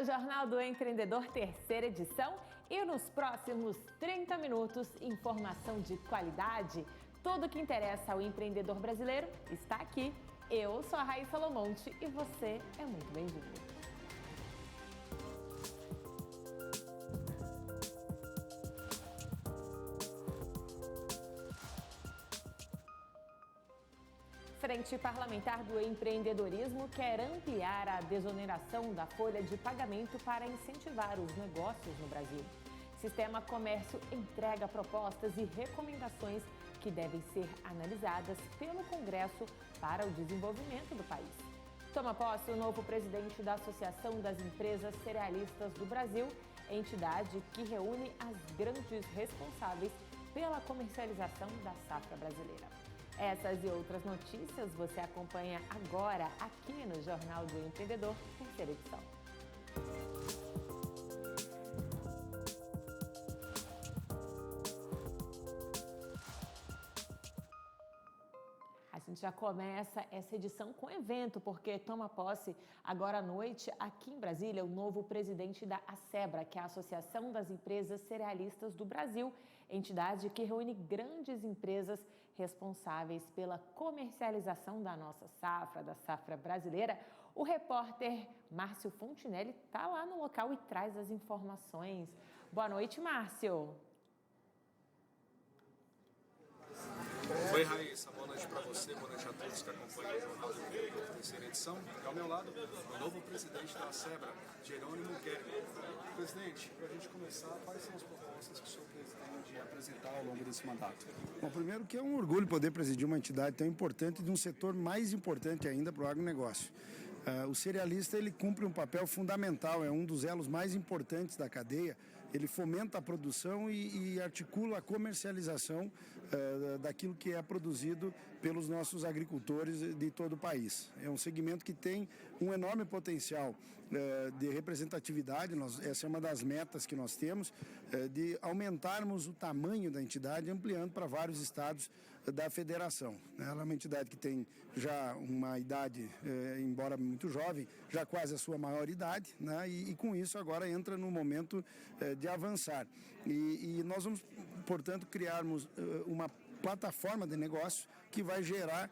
é o Jornal do Empreendedor, terceira edição. E nos próximos 30 minutos, informação de qualidade. Tudo que interessa ao empreendedor brasileiro está aqui. Eu sou a Raíssa Lomonte e você é muito bem-vindo. Frente Parlamentar do Empreendedorismo quer ampliar a desoneração da folha de pagamento para incentivar os negócios no Brasil. Sistema Comércio entrega propostas e recomendações que devem ser analisadas pelo Congresso para o desenvolvimento do país. Toma posse o novo presidente da Associação das Empresas Cerealistas do Brasil, entidade que reúne as grandes responsáveis pela comercialização da safra brasileira. Essas e outras notícias você acompanha agora aqui no Jornal do Empreendedor, terceira edição. A gente já começa essa edição com evento, porque toma posse agora à noite, aqui em Brasília, o novo presidente da ASEBRA, que é a Associação das Empresas Cerealistas do Brasil, entidade que reúne grandes empresas responsáveis pela comercialização da nossa safra, da safra brasileira. O repórter Márcio Fontinelli está lá no local e traz as informações. Boa noite, Márcio. Oi, Raíssa, boa noite para você, boa noite a todos que acompanham o Jornal do Empreendedor, terceira edição. E ao meu lado, o novo presidente da ASEBRA, Jerônimo Kerry. Presidente, para a gente começar, quais são as propostas que o senhor pretende apresentar ao longo desse mandato? Bom, primeiro que é um orgulho poder presidir uma entidade tão importante de um setor mais importante ainda para o agronegócio. O cerealista ele cumpre um papel fundamental, é um dos elos mais importantes da cadeia. Ele fomenta a produção e articula a comercialização daquilo que é produzido pelos nossos agricultores de todo o país. É um segmento que tem um enorme potencial de representatividade. Essa é uma das metas que nós temos, de aumentarmos o tamanho da entidade, ampliando para vários estados da federação. Ela é uma entidade que tem já uma idade, embora muito jovem, já quase a sua maioridade, né? E com isso agora entra no momento de avançar. E nós vamos, portanto, criarmos uma plataforma de negócio que vai gerar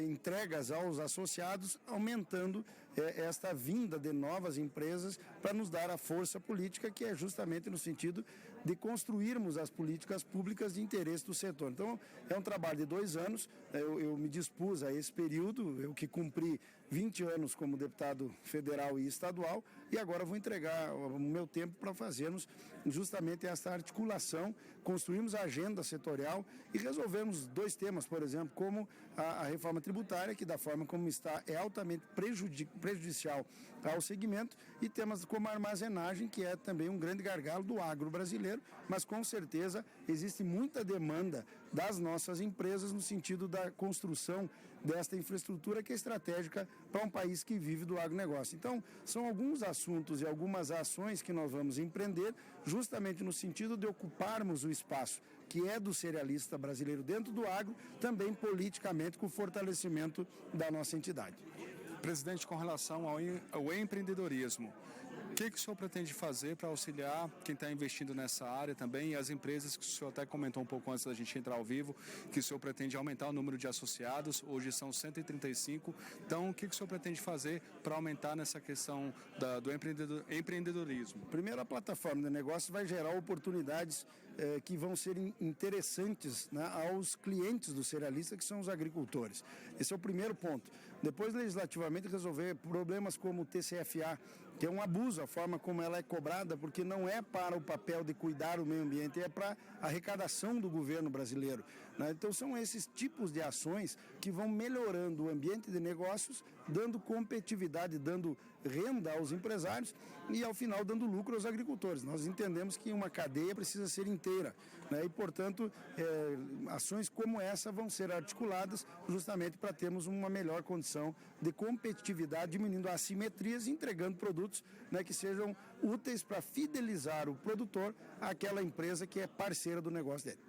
entregas aos associados, aumentando esta vinda de novas empresas para nos dar a força política, que é justamente no sentido de construirmos as políticas públicas de interesse do setor. Então, é um trabalho de 2 anos, eu me dispus a esse período, eu que cumpri 20 anos como deputado federal e estadual, e agora vou entregar o meu tempo para fazermos justamente essa articulação, construirmos a agenda setorial e resolvemos 2 temas, por exemplo, como a reforma tributária, que da forma como está é altamente prejudicial ao segmento, e temas como a armazenagem, que é também um grande gargalo do agro brasileiro, mas com certeza existe muita demanda das nossas empresas no sentido da construção desta infraestrutura que é estratégica para um país que vive do agronegócio. Então, são alguns assuntos e algumas ações que nós vamos empreender justamente no sentido de ocuparmos o espaço que é do cerealista brasileiro dentro do agro, também politicamente com o fortalecimento da nossa entidade. Presidente, com relação ao empreendedorismo, o que o senhor pretende fazer para auxiliar quem está investindo nessa área também e as empresas que o senhor até comentou um pouco antes da gente entrar ao vivo, que o senhor pretende aumentar o número de associados, hoje são 135, então o que o senhor pretende fazer para aumentar nessa questão do empreendedorismo? Primeiro, a plataforma de negócios vai gerar oportunidades que vão ser interessantes, né, aos clientes do cerealista, que são os agricultores. Esse é o primeiro ponto. Depois, legislativamente, resolver problemas como o TCFA, que é um abuso, a forma como ela é cobrada, porque não é para o papel de cuidar do meio ambiente, é para a arrecadação do governo brasileiro, né? Então são esses tipos de ações que vão melhorando o ambiente de negócios, dando competitividade, dando renda aos empresários e, ao final, dando lucro aos agricultores. Nós entendemos que uma cadeia precisa ser inteira, né? E, portanto, ações como essa vão ser articuladas justamente para termos uma melhor condição de competitividade, diminuindo assimetrias e entregando produtos, né, que sejam úteis para fidelizar o produtor àquela empresa que é parceira do negócio dele.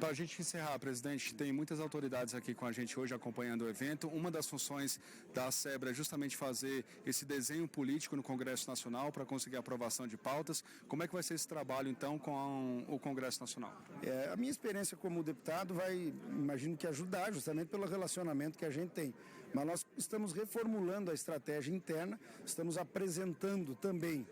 Para a gente encerrar, presidente, tem muitas autoridades aqui com a gente hoje acompanhando o evento. Uma das funções da SEBRA é justamente fazer esse desenho político no Congresso Nacional para conseguir a aprovação de pautas. Como é que vai ser esse trabalho, então, com o Congresso Nacional? A minha experiência como deputado vai, imagino que ajudar justamente pelo relacionamento que a gente tem. Mas nós estamos reformulando a estratégia interna, estamos apresentando também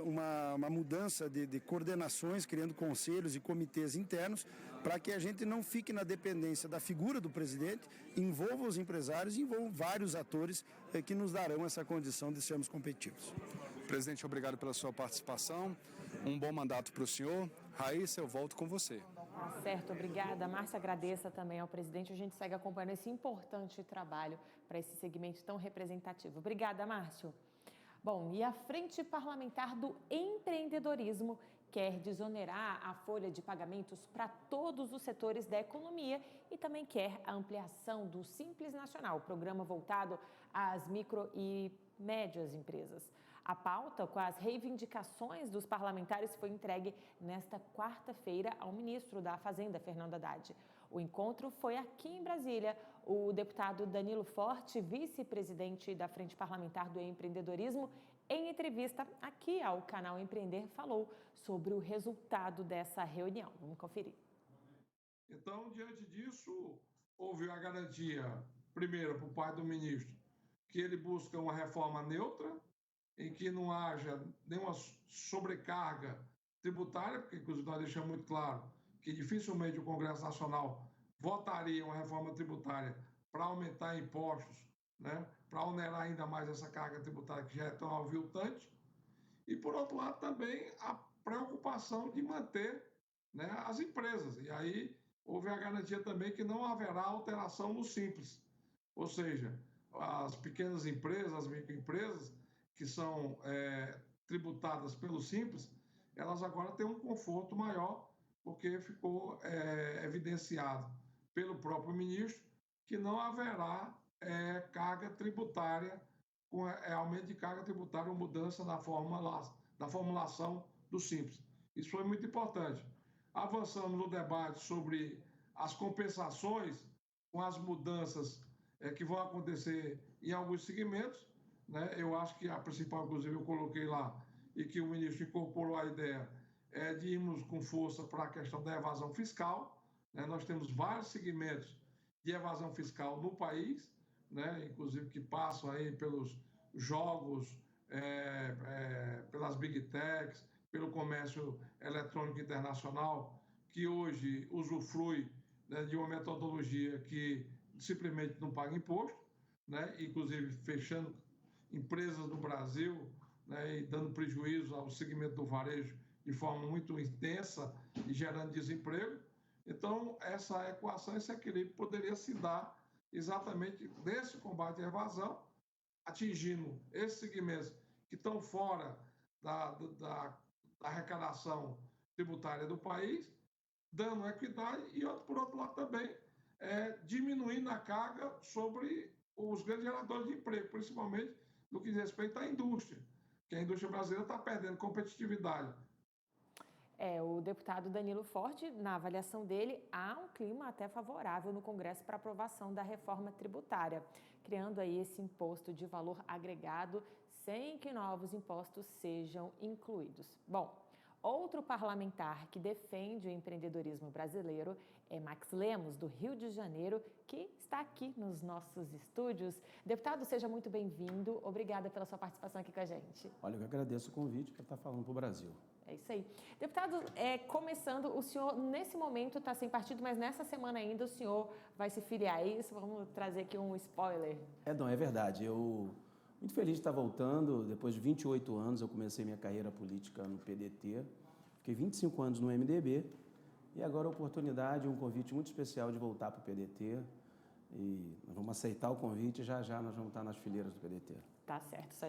uma mudança de coordenações, criando conselhos e comitês internos, para que a gente não fique na dependência da figura do presidente, envolva os empresários e envolva vários atores que nos darão essa condição de sermos competitivos. Presidente, obrigado pela sua participação. Um bom mandato para o senhor. Raíssa, eu volto com você. Tá certo, obrigada. Márcia, agradeça também ao presidente. A gente segue acompanhando esse importante trabalho para esse segmento tão representativo. Obrigada, Márcio. Bom, e a Frente Parlamentar do Empreendedorismo quer desonerar a folha de pagamentos para todos os setores da economia e também quer a ampliação do Simples Nacional, programa voltado às micro e médias empresas. A pauta com as reivindicações dos parlamentares foi entregue nesta quarta-feira ao ministro da Fazenda, Fernando Haddad. O encontro foi aqui em Brasília. O deputado Danilo Forte, vice-presidente da Frente Parlamentar do Empreendedorismo, em entrevista aqui ao canal Empreender, falou sobre o resultado dessa reunião. Vamos conferir. Então, diante disso, houve a garantia, primeiro, por parte do ministro, que ele busca uma reforma neutra, em que não haja nenhuma sobrecarga tributária, porque, inclusive, nós deixamos muito claro que dificilmente o Congresso Nacional votaria uma reforma tributária para aumentar impostos, né, para onerar ainda mais essa carga tributária que já é tão aviltante. E, por outro lado, também a preocupação de manter, né, as empresas. E aí houve a garantia também que não haverá alteração no Simples. Ou seja, as pequenas empresas, as microempresas, que são tributadas pelo Simples, elas agora têm um conforto maior, porque ficou evidenciado pelo próprio ministro que não haverá carga tributária, aumento de carga tributária ou mudança na formulação do Simples. Isso foi muito importante. Avançamos no debate sobre as compensações com as mudanças que vão acontecer em alguns segmentos, né? Eu acho que a principal, inclusive, eu coloquei lá, e que o ministro incorporou a ideia, de irmos com força para a questão da evasão fiscal, né? Nós temos vários segmentos de evasão fiscal no país, né? Inclusive que passam aí pelos jogos, pelas big techs, pelo comércio eletrônico internacional, que hoje usufrui, né, de uma metodologia que simplesmente não paga imposto, né? Inclusive fechando empresas do Brasil, né, e dando prejuízo ao segmento do varejo de forma muito intensa e gerando desemprego. Então, essa equação, esse equilíbrio poderia se dar exatamente nesse combate à evasão, atingindo esses segmentos que estão fora da arrecadação tributária do país, dando equidade e, por outro lado, também diminuindo a carga sobre os grandes geradores de emprego, principalmente no que diz respeito à indústria, que a indústria brasileira está perdendo competitividade. O deputado Danilo Forte, na avaliação dele, há um clima até favorável no Congresso para aprovação da reforma tributária, criando aí esse imposto de valor agregado sem que novos impostos sejam incluídos. Bom, outro parlamentar que defende o empreendedorismo brasileiro é Max Lemos, do Rio de Janeiro, que está aqui nos nossos estúdios. Deputado, seja muito bem-vindo. Obrigada pela sua participação aqui com a gente. Olha, eu agradeço o convite para estar falando para o Brasil. É isso aí. Deputado, começando, o senhor nesse momento está sem partido, mas nessa semana ainda o senhor vai se filiar a isso? Vamos trazer aqui um spoiler. Não, é verdade. Eu muito feliz de estar voltando. Depois de 28 anos, eu comecei minha carreira política no PDT. Fiquei 25 anos no MDB e agora a oportunidade, um convite muito especial de voltar para o PDT. E nós vamos aceitar o convite e já nós vamos estar nas fileiras do PDT. Tá certo, só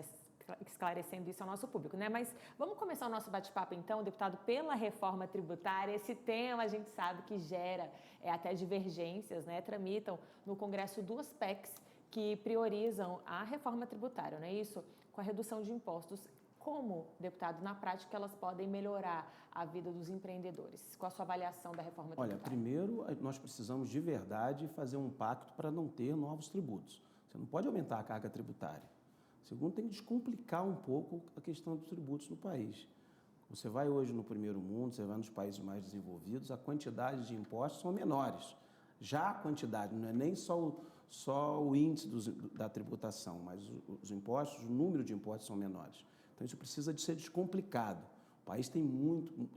esclarecendo isso ao nosso público, né? Mas vamos começar o nosso bate-papo então, deputado, pela reforma tributária. Esse tema a gente sabe que gera até divergências, né? Tramitam no Congresso duas PECs que priorizam a reforma tributária, não é isso? Com a redução de impostos. Como, deputado, na prática elas podem melhorar a vida dos empreendedores? Com a sua avaliação da reforma tributária? Olha, primeiro nós precisamos de verdade fazer um pacto para não ter novos tributos. Você não pode aumentar a carga tributária. Segundo, tem que descomplicar um pouco a questão dos tributos no país. Você vai hoje no primeiro mundo, você vai nos países mais desenvolvidos, a quantidade de impostos são menores. Já a quantidade, não é nem só o índice da tributação, mas os impostos, o número de impostos são menores. Então, isso precisa de ser descomplicado. O país tem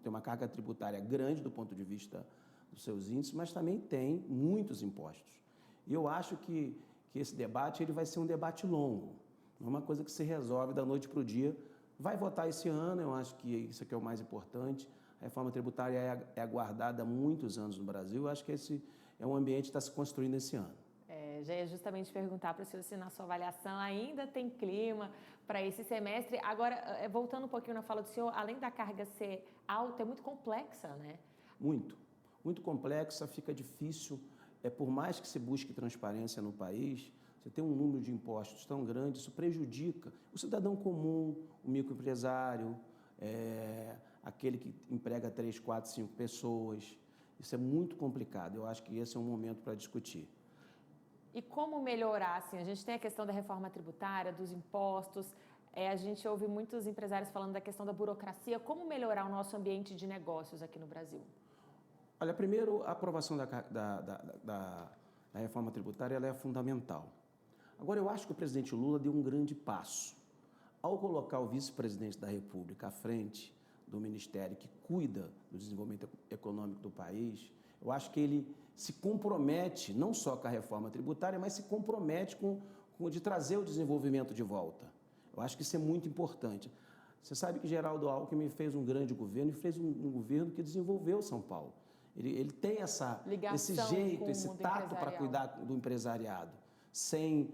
uma carga tributária grande do ponto de vista dos seus índices, mas também tem muitos impostos. E eu acho que esse debate ele vai ser um debate longo, não é uma coisa que se resolve da noite para o dia. Vai votar esse ano, eu acho que isso aqui é o mais importante. A reforma tributária é aguardada há muitos anos no Brasil, eu acho que esse é um ambiente que está se construindo esse ano. Já ia justamente perguntar para o senhor se na sua avaliação ainda tem clima para esse semestre. Agora, voltando um pouquinho na fala do senhor, além da carga ser alta, é muito complexa, né? Muito complexa, fica difícil. Por mais que se busque transparência no país, você tem um número de impostos tão grande, isso prejudica o cidadão comum, o microempresário, aquele que emprega 3, 4, 5 pessoas. Isso é muito complicado, eu acho que esse é um momento para discutir. E como melhorar, assim, a gente tem a questão da reforma tributária, dos impostos, a gente ouve muitos empresários falando da questão da burocracia, como melhorar o nosso ambiente de negócios aqui no Brasil? Olha, primeiro, a aprovação da reforma tributária ela é fundamental. Agora, eu acho que o presidente Lula deu um grande passo. Ao colocar o vice-presidente da República à frente do ministério que cuida do desenvolvimento econômico do país, eu acho que ele se compromete não só com a reforma tributária, mas se compromete de trazer o desenvolvimento de volta. Eu acho que isso é muito importante. Você sabe que Geraldo Alckmin fez um grande governo e fez um governo que desenvolveu São Paulo. Ele tem esse jeito, esse tato para cuidar do empresariado, sem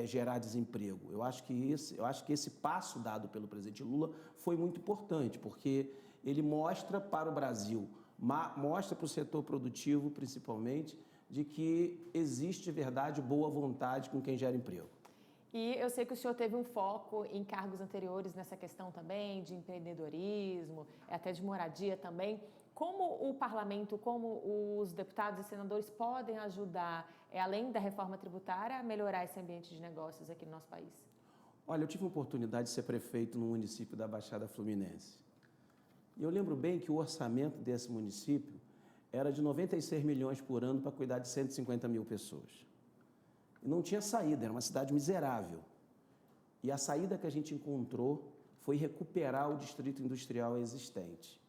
gerar desemprego. Eu acho que esse passo dado pelo presidente Lula foi muito importante, porque ele mostra para o Brasil, mostra para o setor produtivo, principalmente, de que existe de verdade boa vontade com quem gera emprego. E eu sei que o senhor teve um foco em cargos anteriores nessa questão também, de empreendedorismo, até de moradia também. Como o parlamento, como os deputados e senadores podem ajudar, além da reforma tributária, a melhorar esse ambiente de negócios aqui no nosso país? Olha, eu tive a oportunidade de ser prefeito no município da Baixada Fluminense. E eu lembro bem que o orçamento desse município era de 96 milhões por ano para cuidar de 150 mil pessoas. E não tinha saída, era uma cidade miserável. E a saída que a gente encontrou foi recuperar o distrito industrial existente.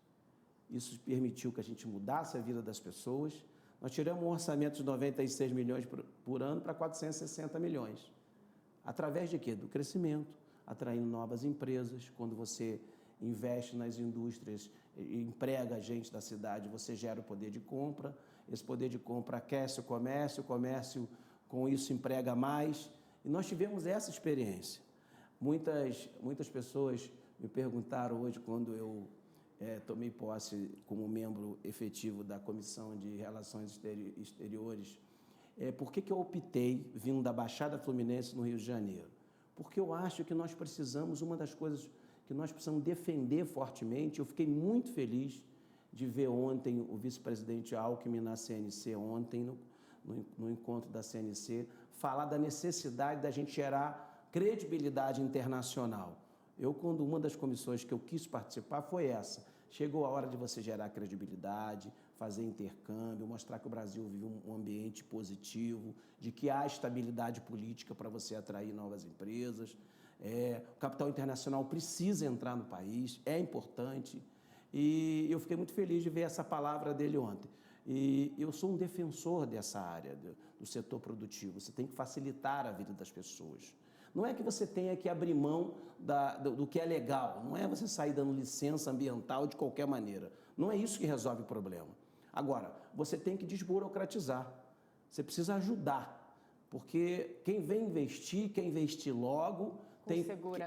Isso permitiu que a gente mudasse a vida das pessoas. Nós tiramos um orçamento de 96 milhões por ano para 460 milhões. Através de quê? Do crescimento, atraindo novas empresas. Quando você investe nas indústrias, emprega a gente da cidade, você gera o poder de compra. Esse poder de compra aquece o comércio com isso emprega mais. E nós tivemos essa experiência. Muitas pessoas me perguntaram hoje, quando eu tomei posse como membro efetivo da Comissão de Relações Exteriores, por que eu optei vindo da Baixada Fluminense no Rio de Janeiro? Porque eu acho que nós precisamos, uma das coisas que nós precisamos defender fortemente, eu fiquei muito feliz de ver ontem o vice-presidente Alckmin na CNC, ontem no encontro da CNC, falar da necessidade da gente gerar credibilidade internacional. Quando uma das comissões que eu quis participar foi essa. Chegou a hora de você gerar credibilidade, fazer intercâmbio, mostrar que o Brasil vive um ambiente positivo, de que há estabilidade política para você atrair novas empresas. O capital internacional precisa entrar no país, é importante. E eu fiquei muito feliz de ver essa palavra dele ontem. E eu sou um defensor dessa área, do setor produtivo. Você tem que facilitar a vida das pessoas. Não é que você tenha que abrir mão do que é legal, não é você sair dando licença ambiental de qualquer maneira. Não é isso que resolve o problema. Agora, você tem que desburocratizar, você precisa ajudar, porque quem vem investir, quer investir logo,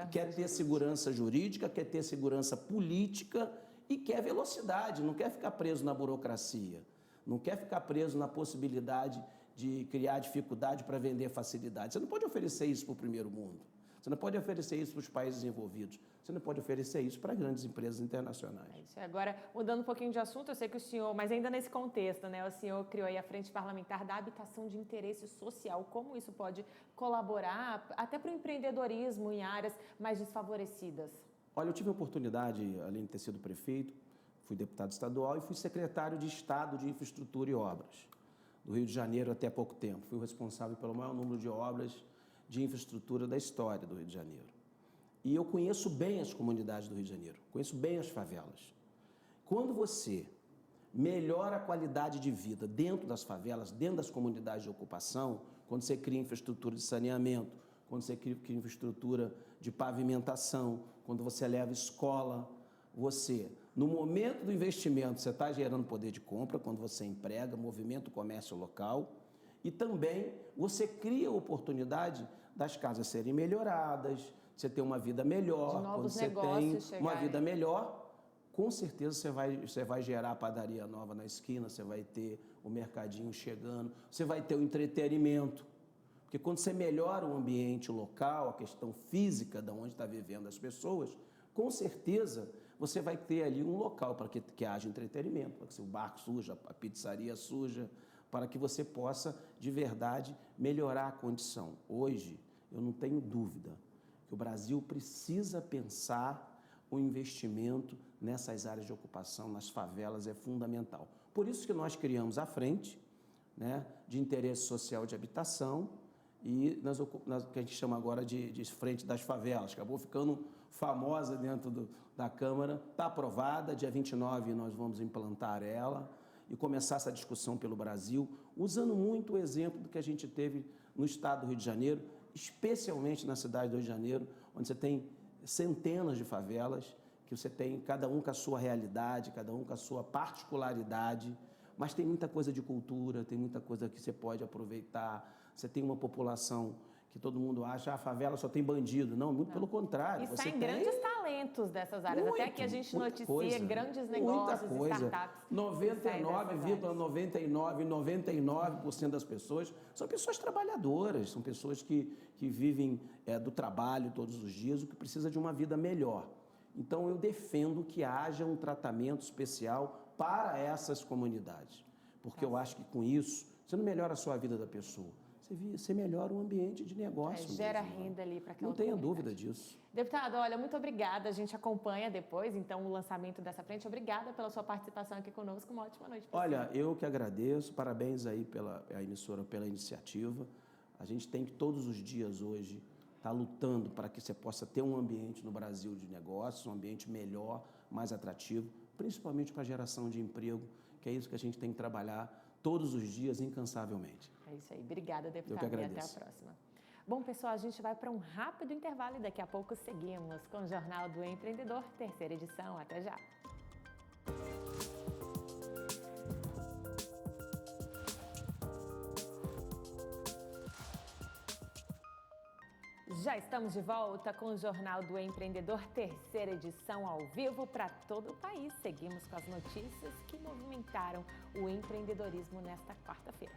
quer ter segurança jurídica, quer ter segurança política e quer velocidade, não quer ficar preso na burocracia, não quer ficar preso na possibilidade de criar dificuldade para vender facilidade. Você não pode oferecer isso para o primeiro mundo. Você não pode oferecer isso para os países desenvolvidos. Você não pode oferecer isso para grandes empresas internacionais. É isso. Agora, mudando um pouquinho de assunto, eu sei que o senhor, mas ainda nesse contexto, né, o senhor criou aí a Frente Parlamentar da Habitação de Interesse Social. Como isso pode colaborar até para o empreendedorismo em áreas mais desfavorecidas? Olha, eu tive a oportunidade, além de ter sido prefeito, fui deputado estadual e fui secretário de Estado de Infraestrutura e Obras do Rio de Janeiro até pouco tempo. Fui o responsável pelo maior número de obras de infraestrutura da história do Rio de Janeiro. E eu conheço bem as comunidades do Rio de Janeiro, conheço bem as favelas. Quando você melhora a qualidade de vida dentro das favelas, dentro das comunidades de ocupação, quando você cria infraestrutura de saneamento, quando você cria infraestrutura de pavimentação, quando você leva escola, você, no momento do investimento, você está gerando poder de compra, quando você emprega, movimenta o comércio local, e também você cria oportunidade das casas serem melhoradas, você ter uma vida melhor, quando você tem uma vida melhor, com certeza você vai gerar padaria nova na esquina, você vai ter o mercadinho chegando, você vai ter o entretenimento. Porque quando você melhora o ambiente local, a questão física de onde está vivendo as pessoas, com certeza você vai ter ali um local para que haja entretenimento, para que o barco suja, a pizzaria suja, para que você possa, de verdade, melhorar a condição. Hoje, eu não tenho dúvida que o Brasil precisa pensar o investimento nessas áreas de ocupação, nas favelas, é fundamental. Por isso que nós criamos a Frente, né, de Interesse Social de Habitação e que a gente chama agora de Frente das Favelas, acabou ficando famosa dentro da Câmara, está aprovada, dia 29 nós vamos implantar ela e começar essa discussão pelo Brasil, usando muito o exemplo do que a gente teve no estado do Rio de Janeiro, especialmente na cidade do Rio de Janeiro, onde você tem centenas de favelas, que você tem cada um com a sua realidade, cada um com a sua particularidade, mas tem muita coisa de cultura, tem muita coisa que você pode aproveitar. Você tem uma população que todo mundo acha, a favela só tem bandido. Não, muito pelo contrário. E saem grandes talentos dessas áreas. Até que a gente noticia grandes negócios, startups. 99,99% das pessoas são pessoas trabalhadoras, são pessoas que vivem do trabalho todos os dias, o que precisa de uma vida melhor. Então, eu defendo que haja um tratamento especial para essas comunidades, porque eu acho que com isso, você não melhora a sua vida da pessoa, você melhora o ambiente de negócio. Gera renda ali para aquela Não tenha dúvida disso. Deputado, olha, muito obrigada. A gente acompanha depois, então, o lançamento dessa frente. Obrigada pela sua participação aqui conosco. Uma ótima noite. Olha, eu que agradeço. Parabéns aí pela emissora, pela iniciativa. A gente tem que todos os dias hoje estar lutando para que você possa ter um ambiente no Brasil de negócios, um ambiente melhor, mais atrativo, principalmente para a geração de emprego, que é isso que a gente tem que trabalhar todos os dias, incansavelmente. É isso aí. Obrigada, deputado. Eu que agradeço. E até a próxima. Bom, pessoal, a gente vai para um rápido intervalo e daqui a pouco seguimos com o Jornal do Empreendedor, terceira edição. Até já. Já estamos de volta com o Jornal do Empreendedor, terceira edição ao vivo para todo o país. Seguimos com as notícias que movimentaram o empreendedorismo nesta quarta-feira.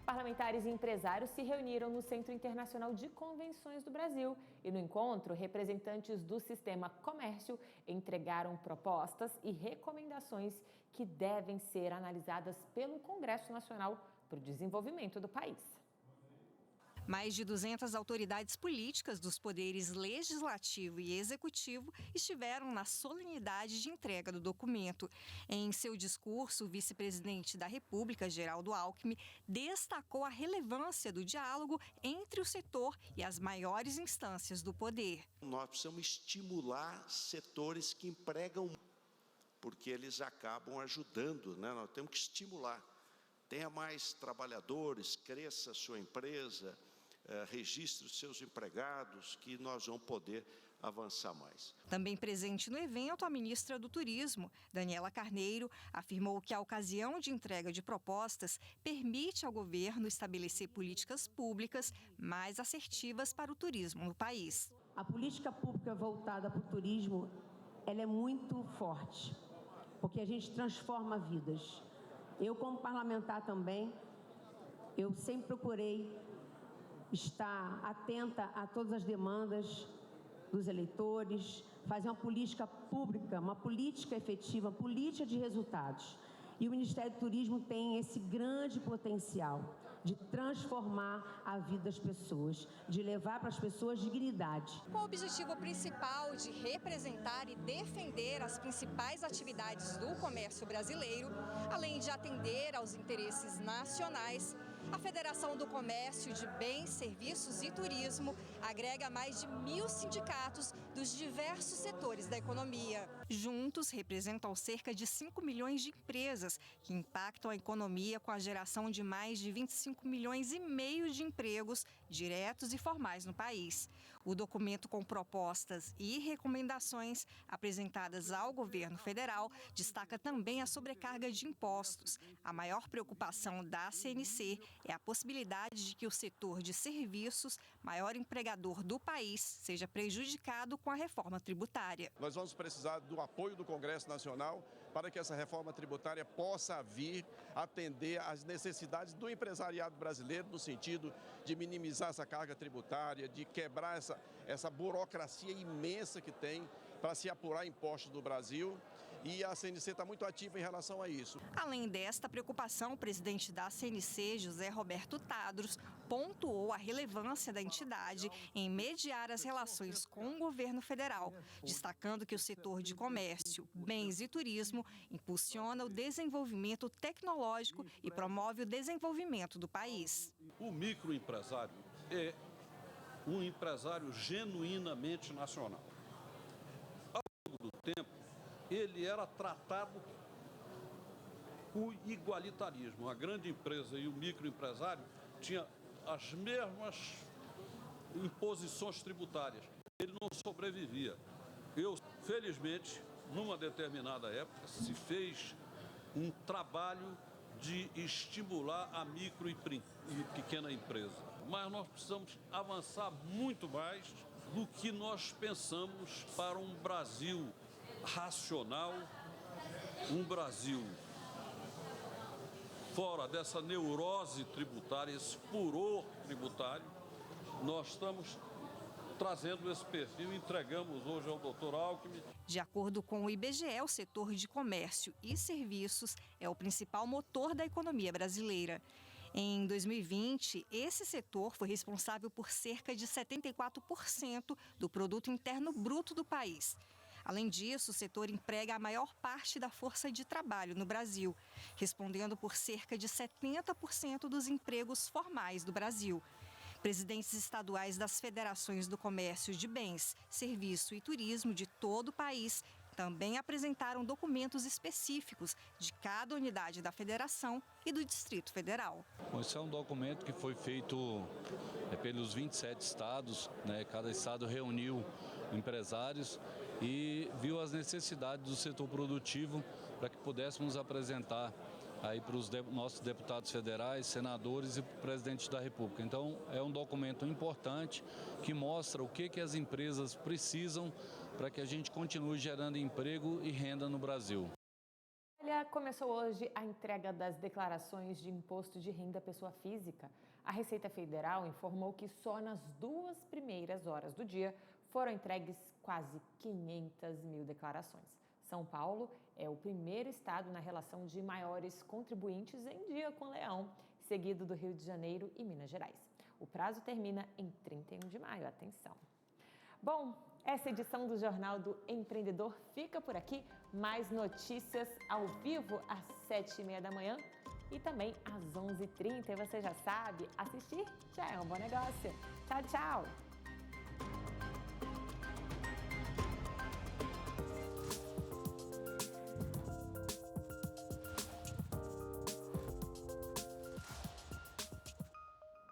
Parlamentares e empresários se reuniram no Centro Internacional de Convenções do Brasil e no encontro, representantes do sistema comércio entregaram propostas e recomendações que devem ser analisadas pelo Congresso Nacional para o desenvolvimento do país. Mais de 200 autoridades políticas dos poderes legislativo e executivo estiveram na solenidade de entrega do documento. Em seu discurso, o vice-presidente da República, Geraldo Alckmin, destacou a relevância do diálogo entre o setor e as maiores instâncias do poder. Nós precisamos estimular setores que empregam, porque eles acabam ajudando, né? Nós temos que estimular. Tenha mais trabalhadores, cresça a sua empresa, registre os seus empregados, que nós vamos poder avançar mais. Também presente no evento, a ministra do Turismo, Daniela Carneiro, afirmou que a ocasião de entrega de propostas permite ao governo estabelecer políticas públicas mais assertivas para o turismo no país. A política pública voltada para o turismo, ela é muito forte, porque a gente transforma vidas. Eu, como parlamentar também, eu sempre procurei estar atenta a todas as demandas dos eleitores, fazer uma política pública, uma política efetiva, uma política de resultados. E o Ministério do Turismo tem esse grande potencial de transformar a vida das pessoas, de levar para as pessoas dignidade. Com o objetivo principal de representar e defender as principais atividades do comércio brasileiro, além de atender aos interesses nacionais, a Federação do Comércio de Bens, Serviços e Turismo agrega mais de 1.000 sindicatos dos diversos setores da economia. Juntos, representam cerca de 5 milhões de empresas, que impactam a economia com a geração de mais de 25 milhões e meio de empregos diretos e formais no país. O documento com propostas e recomendações apresentadas ao governo federal destaca também a sobrecarga de impostos. A maior preocupação da CNC é a possibilidade de que o setor de serviços, maior empregador do país, seja prejudicado com a reforma tributária. Nós vamos precisar do apoio do Congresso Nacional para que essa reforma tributária possa vir atender às necessidades do empresariado brasileiro, no sentido de minimizar essa carga tributária, de quebrar essa burocracia imensa que tem para se apurar impostos do Brasil. E a CNC está muito ativa em relação a isso. Além desta preocupação, o presidente da CNC, José Roberto Tadros, pontuou a relevância da entidade em mediar as relações com o governo federal, destacando que o setor de comércio, bens e turismo impulsiona o desenvolvimento tecnológico e promove o desenvolvimento do país. O microempresário é um empresário genuinamente nacional. Ao longo do tempo, ele era tratado com igualitarismo. A grande empresa e o microempresário tinham as mesmas imposições tributárias. Ele não sobrevivia. Felizmente, numa determinada época, se fez um trabalho de estimular a micro e pequena empresa. Mas nós precisamos avançar muito mais do que nós pensamos para um Brasil racional, um Brasil fora dessa neurose tributária, esse furor tributário. Nós estamos trazendo esse perfil e entregamos hoje ao Dr. Alckmin. De acordo com o IBGE, o setor de comércio e serviços é o principal motor da economia brasileira. Em 2020, esse setor foi responsável por cerca de 74% do produto interno bruto do país. Além disso, o setor emprega a maior parte da força de trabalho no Brasil, respondendo por cerca de 70% dos empregos formais do Brasil. Presidentes estaduais das federações do comércio de bens, serviço e turismo de todo o país também apresentaram documentos específicos de cada unidade da federação e do Distrito Federal. Esse é um documento que foi feito pelos 27 estados, né? Cada estado reuniu empresários e viu as necessidades do setor produtivo para que pudéssemos apresentar aí para os nossos deputados federais, senadores e para o presidente da República. Então, é um documento importante que mostra o que as empresas precisam para que a gente continue gerando emprego e renda no Brasil. Olha, começou hoje a entrega das declarações de imposto de renda à pessoa física. A Receita Federal informou que só nas 2 primeiras horas do dia foram entregues quase 500 mil declarações. São Paulo é o primeiro estado na relação de maiores contribuintes em dia com Leão, seguido do Rio de Janeiro e Minas Gerais. O prazo termina em 31 de maio, atenção. Bom, essa edição do Jornal do Empreendedor fica por aqui. Mais notícias ao vivo às 7h30 da manhã e também às 11h30. E você já sabe, assistir já é um bom negócio. Tchau, tchau!